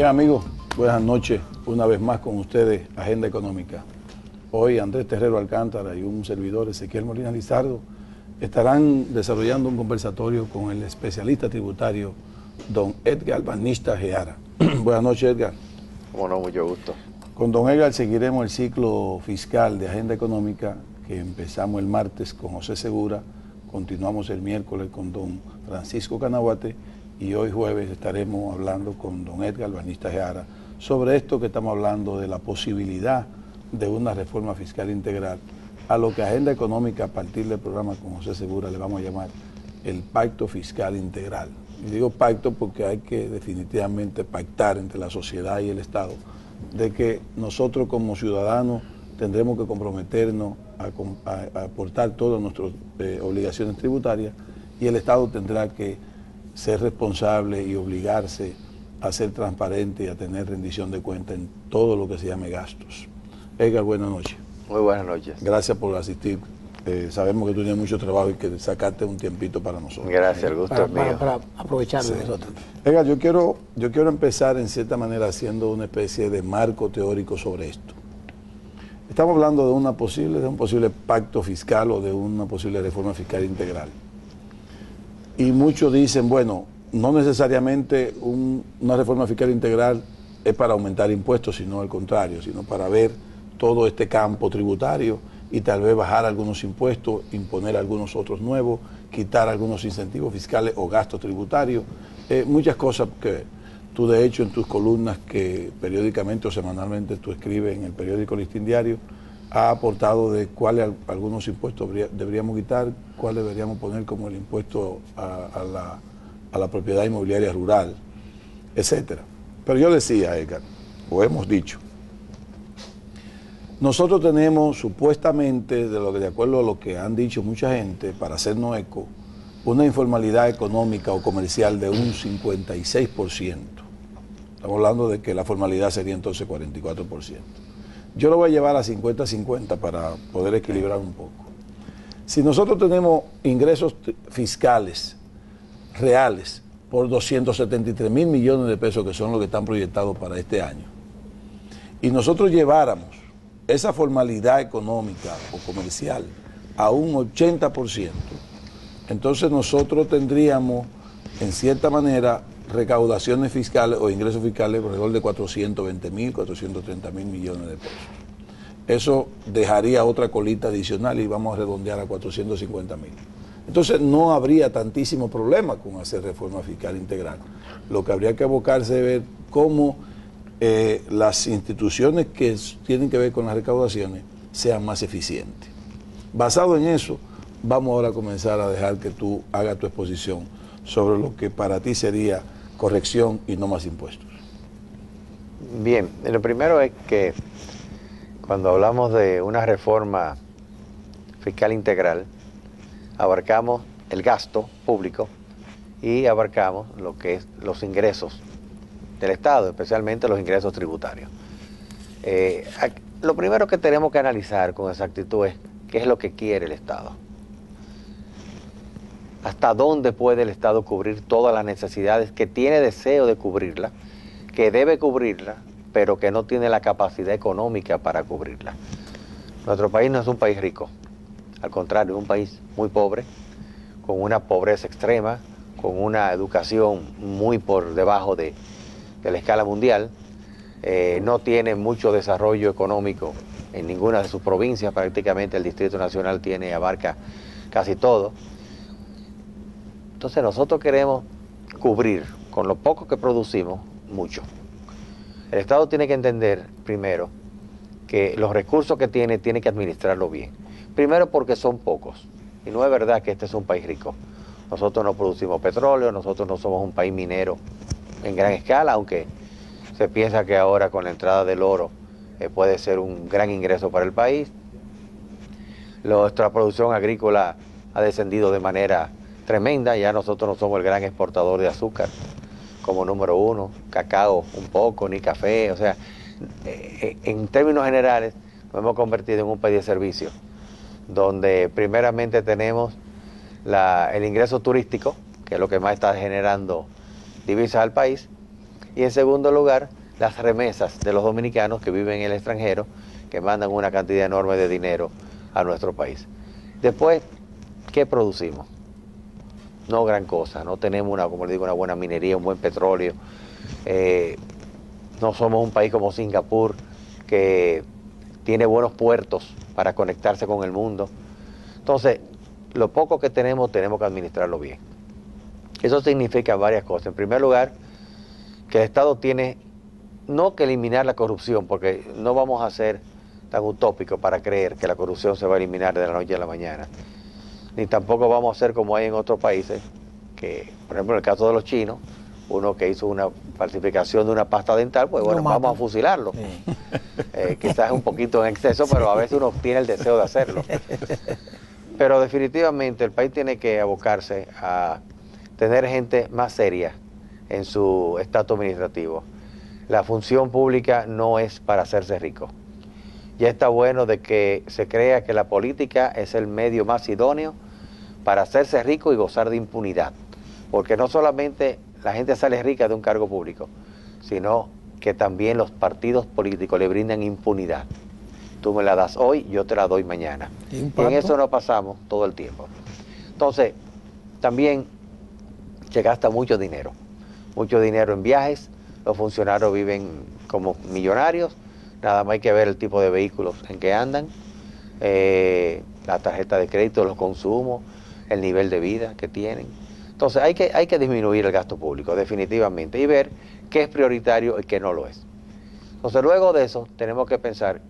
Bien, amigos, buenas noches. Una vez más con ustedes, Agenda Económica. Hoy Andrés Terrero Alcántara y un servidor, Ezequiel Molina Lizardo, estarán desarrollando un conversatorio con el especialista tributario, don Edgar Banista Geara. Buenas noches, Edgar. Bueno, mucho gusto. Con don Edgar seguiremos el ciclo fiscal de Agenda Económica que empezamos el martes con José Segura, continuamos el miércoles con don Francisco Canahuate y hoy jueves estaremos hablando con don Edgar Banista Geara sobre esto que estamos hablando de la posibilidad de una reforma fiscal integral, a lo que Agenda Económica a partir del programa con José Segura le vamos a llamar el Pacto Fiscal Integral. Y digo pacto porque hay que definitivamente pactar entre la sociedad y el Estado, de que nosotros como ciudadanos tendremos que comprometernos a aportar todas nuestras obligaciones tributarias y el Estado tendrá que ser responsable y obligarse a ser transparente y a tener rendición de cuentas en todo lo que se llame gastos. Edgar, buenas noches. Muy buenas noches. Gracias por asistir. Sabemos que tú tienes mucho trabajo y que sacaste un tiempito para nosotros. Gracias, el gusto es mío. Para aprovecharlo Sí. nosotros. Edgar, yo quiero empezar en cierta manera haciendo una especie de marco teórico sobre esto. Estamos hablando de un posible pacto fiscal o de una posible reforma fiscal integral. Y muchos dicen, bueno, no necesariamente una reforma fiscal integral es para aumentar impuestos, sino al contrario, sino para ver todo este campo tributario y tal vez bajar algunos impuestos, imponer algunos otros nuevos, quitar algunos incentivos fiscales o gastos tributarios, muchas cosas que tú de hecho en tus columnas que periódicamente o semanalmente tú escribes en el periódico Listín Diario, ha aportado de cuáles algunos impuestos deberíamos quitar, cuáles deberíamos poner como el impuesto a la propiedad inmobiliaria rural, etcétera. Pero yo decía, Edgar, o hemos dicho, nosotros tenemos supuestamente, de acuerdo a lo que han dicho mucha gente, para hacernos eco, una informalidad económica o comercial de un 56%. Estamos hablando de que la formalidad sería entonces 44%. Yo lo voy a llevar a 50-50 para poder equilibrar un poco. Si nosotros tenemos ingresos fiscales reales por 273.000 millones de pesos, que son los que están proyectados para este año, y nosotros lleváramos esa formalidad económica o comercial a un 80%, entonces nosotros tendríamos, en cierta manera, recaudaciones fiscales o ingresos fiscales alrededor de 420.000, 430.000 millones de pesos. Eso dejaría otra colita adicional y vamos a redondear a 450.000. Entonces no habría tantísimo problema con hacer reforma fiscal integral. Lo que habría que abocarse es ver cómo las instituciones que tienen que ver con las recaudaciones sean más eficientes. Basado en eso, vamos ahora a comenzar a dejar que tú hagas tu exposición sobre lo que para ti sería corrección y no más impuestos. Bien, lo primero es que cuando hablamos de una reforma fiscal integral, abarcamos el gasto público y abarcamos lo que es los ingresos del Estado, especialmente los ingresos tributarios. Lo primero que tenemos que analizar con exactitud es qué es lo que quiere el Estado. Hasta dónde puede el Estado cubrir todas las necesidades que tiene deseo de cubrirla, que debe cubrirla, pero que no tiene la capacidad económica para cubrirla. Nuestro país no es un país rico, al contrario, es un país muy pobre, con una pobreza extrema, con una educación muy por debajo de la escala mundial, no tiene mucho desarrollo económico en ninguna de sus provincias, prácticamente el Distrito Nacional abarca casi todo. Entonces nosotros queremos cubrir con lo poco que producimos mucho. El Estado tiene que entender primero que los recursos que tiene que administrarlo bien. Primero porque son pocos y no es verdad que este es un país rico. Nosotros no producimos petróleo, nosotros no somos un país minero en gran escala, aunque se piensa que ahora con la entrada del oro puede ser un gran ingreso para el país. Nuestra producción agrícola ha descendido de manera tremenda, ya nosotros no somos el gran exportador de azúcar como número uno, cacao un poco, ni café, o sea, en términos generales nos hemos convertido en un país de servicio, donde primeramente tenemos el ingreso turístico, que es lo que más está generando divisas al país, Y en segundo lugar, las remesas de los dominicanos que viven en el extranjero, que mandan una cantidad enorme de dinero a nuestro país. Después, ¿qué producimos? No gran cosa, no tenemos como le digo, una buena minería, un buen petróleo. No somos un país como Singapur, que tiene buenos puertos para conectarse con el mundo. Entonces, lo poco que tenemos que administrarlo bien. Eso significa varias cosas. En primer lugar, que el Estado tiene no que eliminar la corrupción, porque no vamos a ser tan utópicos para creer que la corrupción se va a eliminar de la noche a la mañana. Ni tampoco vamos a hacer como hay en otros países, que, por ejemplo, en el caso de los chinos, uno que hizo una falsificación de una pasta dental, pues bueno, vamos a fusilarlo. Sí. Quizás es un poquito en exceso, pero a veces uno tiene el deseo de hacerlo. Pero definitivamente el país tiene que abocarse a tener gente más seria en su estatus administrativo. La función pública no es para hacerse rico. Ya está bueno de que se crea que la política es el medio más idóneo para hacerse rico y gozar de impunidad. Porque no solamente la gente sale rica de un cargo público, sino que también los partidos políticos le brindan impunidad. Tú me la das hoy, yo te la doy mañana. Y en eso no pasamos todo el tiempo. Entonces, también se gasta mucho dinero en viajes. Los funcionarios viven como millonarios, nada más hay que ver el tipo de vehículos en que andan, la tarjeta de crédito, los consumos, el nivel de vida que tienen. Entonces hay que disminuir el gasto público definitivamente y ver qué es prioritario y qué no lo es. Entonces luego de eso tenemos que pensar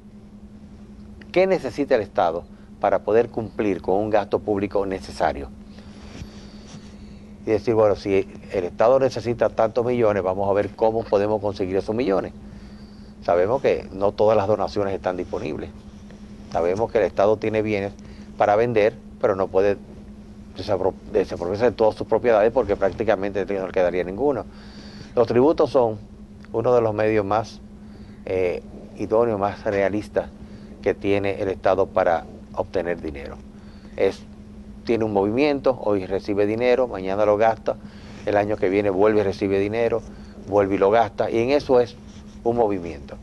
qué necesita el Estado para poder cumplir con un gasto público necesario. Y decir, bueno, si el Estado necesita tantos millones, vamos a ver cómo podemos conseguir esos millones. Sabemos que no todas las donaciones están disponibles. Sabemos que el Estado tiene bienes para vender, pero no puede desapropiarse de todas sus propiedades porque prácticamente no le quedaría ninguno. Los tributos son uno de los medios más idóneos, más realistas que tiene el Estado para obtener dinero. Tiene un movimiento, hoy recibe dinero, mañana lo gasta, el año que viene vuelve y recibe dinero, vuelve y lo gasta, y en eso es un movimiento.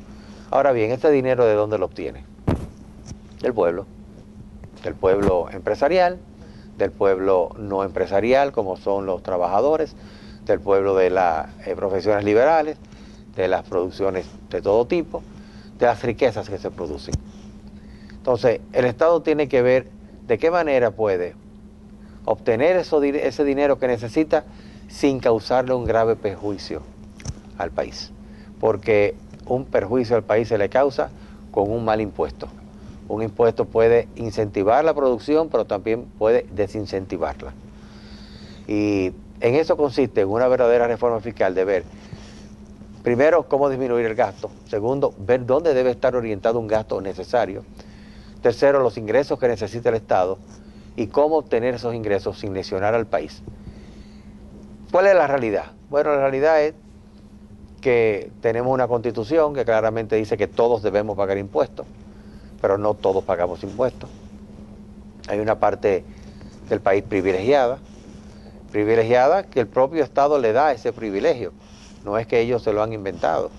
Ahora bien, ¿este dinero de dónde lo obtiene? Del pueblo empresarial, del pueblo no empresarial, como son los trabajadores, del pueblo de las profesiones liberales, de las producciones de todo tipo, de las riquezas que se producen. Entonces, el Estado tiene que ver de qué manera puede obtener ese dinero que necesita sin causarle un grave perjuicio al país. Porque un perjuicio al país se le causa con un mal impuesto. Un impuesto puede incentivar la producción, pero también puede desincentivarla. Y en eso consiste en una verdadera reforma fiscal, de ver, primero, cómo disminuir el gasto. Segundo, ver dónde debe estar orientado un gasto necesario. Tercero, los ingresos que necesita el Estado y cómo obtener esos ingresos sin lesionar al país. ¿Cuál es la realidad? Bueno, la realidad es que tenemos una constitución que claramente dice que todos debemos pagar impuestos, pero no todos pagamos impuestos. Hay una parte del país privilegiada que el propio Estado le da ese privilegio, no es que ellos se lo han inventado.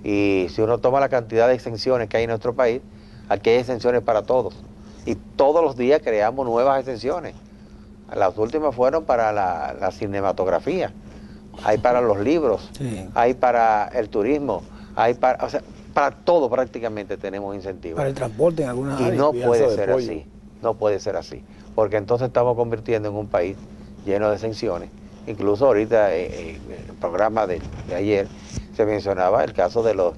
Y si uno toma la cantidad de exenciones que hay en nuestro país, aquí hay exenciones para todos. Y todos los días creamos nuevas exenciones. Las últimas fueron para la cinematografía, hay para los libros, sí, hay para el turismo, hay para, o sea, para todo prácticamente tenemos incentivos. Para el transporte en algunas áreas. Y no puede ser así, no puede ser así, porque entonces estamos convirtiendo en un país lleno de exenciones. Incluso ahorita en el programa de ayer se mencionaba el caso de los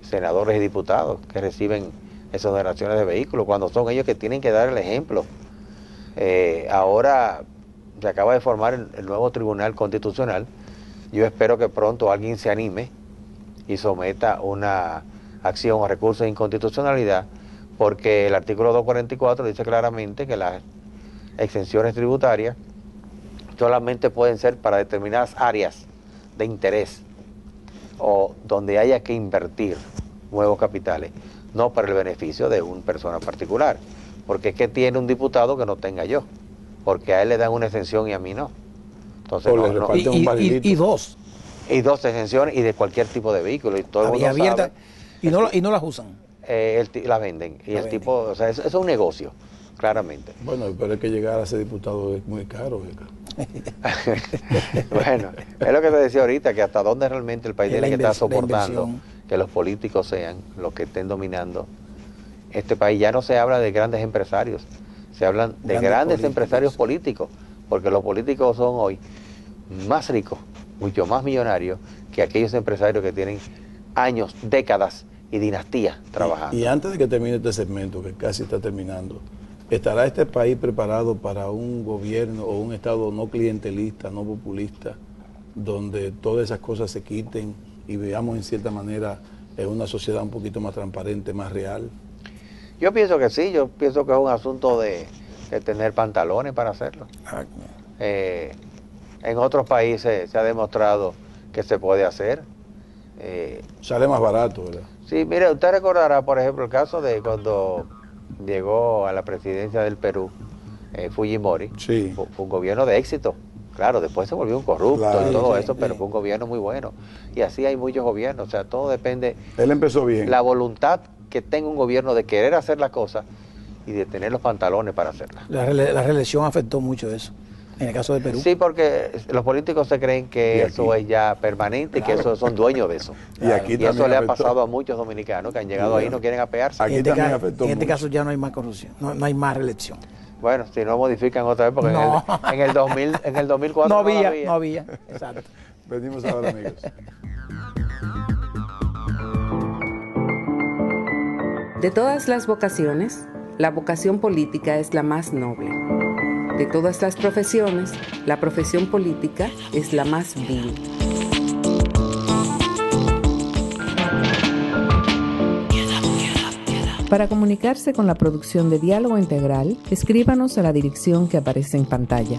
senadores y diputados que reciben esas donaciones de vehículos, cuando son ellos que tienen que dar el ejemplo. Ahora se acaba de formar el nuevo Tribunal Constitucional. Yo espero que pronto alguien se anime y someta una acción o recurso de inconstitucionalidad, porque el artículo 244 dice claramente que las exenciones tributarias solamente pueden ser para determinadas áreas de interés o donde haya que invertir nuevos capitales, no para el beneficio de una persona particular. Porque ¿qué tiene un diputado que no tenga yo? Porque a él le dan una exención y a mí no. Entonces, y dos. Y 2 exenciones y de cualquier tipo de vehículo. Y todo el mundo abierta, sabe. Y no las usan. La venden. Y La el venden. tipo, o sea, eso es un negocio, claramente. Bueno, pero es que llegar a ser diputado es muy caro, Beca. Bueno, es lo que te decía ahorita, que hasta dónde realmente el país Es la tiene que estar inversión, la soportando inversión. que los políticos sean los que estén dominando este país. Ya no se habla de grandes empresarios, se hablan de Grandes grandes políticos. empresarios políticos, porque los políticos son hoy más ricos, mucho más millonarios que aquellos empresarios que tienen años, décadas y dinastías trabajando. Y antes de que termine este segmento, que casi está terminando, ¿estará este país preparado para un gobierno o un Estado no clientelista, no populista, donde todas esas cosas se quiten y veamos en cierta manera una sociedad un poquito más transparente, más real? Yo pienso que sí, yo pienso que es un asunto de tener pantalones para hacerlo. En otros países se ha demostrado que se puede hacer. Sale más barato, ¿verdad? Sí, mire, usted recordará, por ejemplo, el caso de cuando llegó a la presidencia del Perú, Fujimori. Sí. Fue un gobierno de éxito. Claro, después se volvió un corrupto Claro, y todo sí, eso, pero sí. fue un gobierno muy bueno. Y así hay muchos gobiernos, o sea, todo depende Él empezó bien. la voluntad que tenga un gobierno de querer hacer las cosas y de tener los pantalones para hacerlas. La reelección afectó mucho eso, en el caso de Perú. Sí, porque los políticos se creen Y que aquí. eso es ya permanente y que eso son dueños de eso. Y aquí Y eso también le ha afectó. pasado a muchos dominicanos que han llegado ahí y no quieren apearse. Aquí en este, también ca- afectó en este mucho. caso ya no hay más corrupción, no hay más reelección. Bueno, si no modifican otra vez, porque No. en el 2000, en el 2004 No la había, exacto. Venimos ahora, amigos. De todas las vocaciones, la vocación política es la más noble. De todas las profesiones, la profesión política es la más vil. Para comunicarse con la producción de Diálogo Integral, escríbanos a la dirección que aparece en pantalla.